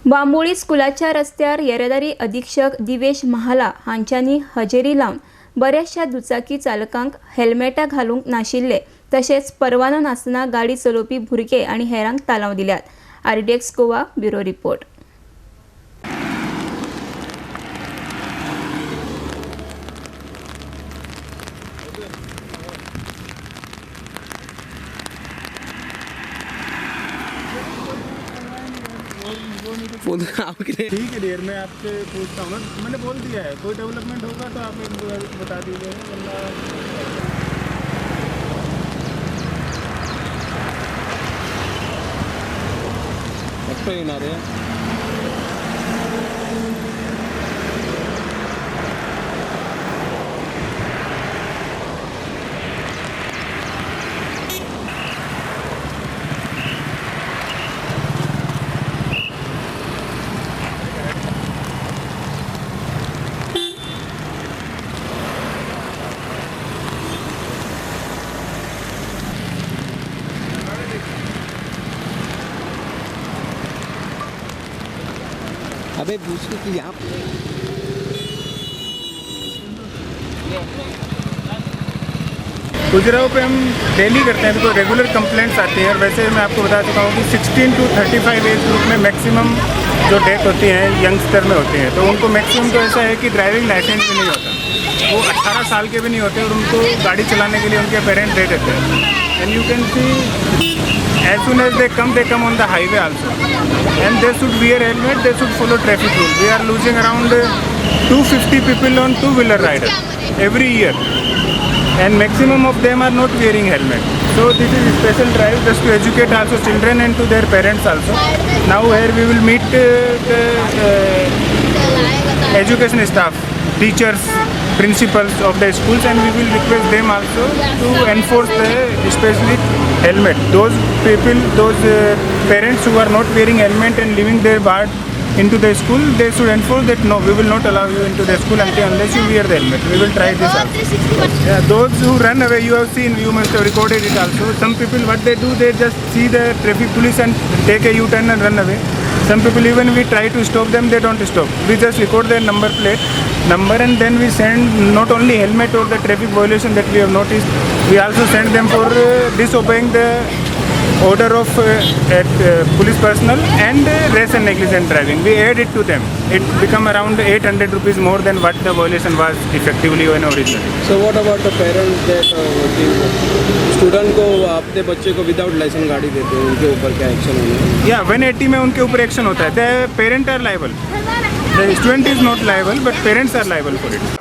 बांबोळी स्कुलाच्या रस्त्यार येरादारी अधीक्षक दिवेश महाला हांच्यांनी हजेरी लावन बऱ्याचशा दुचाकी चालकांक हेल्मेटां घालूंक नाशिल्ले तशेंच परवानो नासतना गाडी चलोवपी भुरगे आनी हेरांक तालाव दिल्यात। RDX Goa bureau report. ठीक है डियर, मैं आपसे पूछता हूँ ना, मैंने बोल दिया है कोई डेवलपमेंट होगा तो आप एक बता दीजिए वरना ही ना रहे। अबे पूछ कि यहाँ गुजराव पे हम डेली करते हैं तो रेगुलर कंप्लेंट्स आती हैं। और वैसे मैं आपको बता चुका हूँ कि 16 to 35 एज ग्रुप में मैक्सिमम जो डेथ होती हैं यंगस्टर में होती हैं, तो उनको मैक्सिमम तो ऐसा है कि ड्राइविंग लाइसेंस भी नहीं होता, वो 18 साल के भी नहीं होते और उनको गाड़ी चलाने के लिए उनके पेरेंट्स दे देते हैं। And you can see as soon as they come on the highway also, and they should wear helmet, they should follow traffic rules. We are losing around 250 people on two-wheeler riders every year, and maximum of them are not wearing helmet. So this is a special drive just to educate also children and to their parents also. Now here we will meet the education staff, teachers, principals of the schools, and we will request them also to enforce the especially helmet. Those people, those parents who are not wearing helmet and leaving their bar into the school, they should enforce that no, we will not allow you into the school unless you wear the helmet. We will try this also. Yeah, those who run away, you have seen, you must have recorded it also. Some people, what they do, they just see the traffic police and take a U-turn and run away. Some people, even we try to stop them, they don't stop. We just record their number and then we send not only helmet or the traffic violation that we have noticed, we also send them for disobeying the order of police personnel and rash and negligent driving. We add it to them. It become around 800 rupees more than what the violation was effectively when originally. So what about the parents that student को अपने बच्चे को without licence गाड़ी देते हैं, उनके ऊपर क्या एक्शन होगा? या 180 में उनके ऊपर एक्शन होता है। The parent are liable, the student is not liable but parents are liable for it.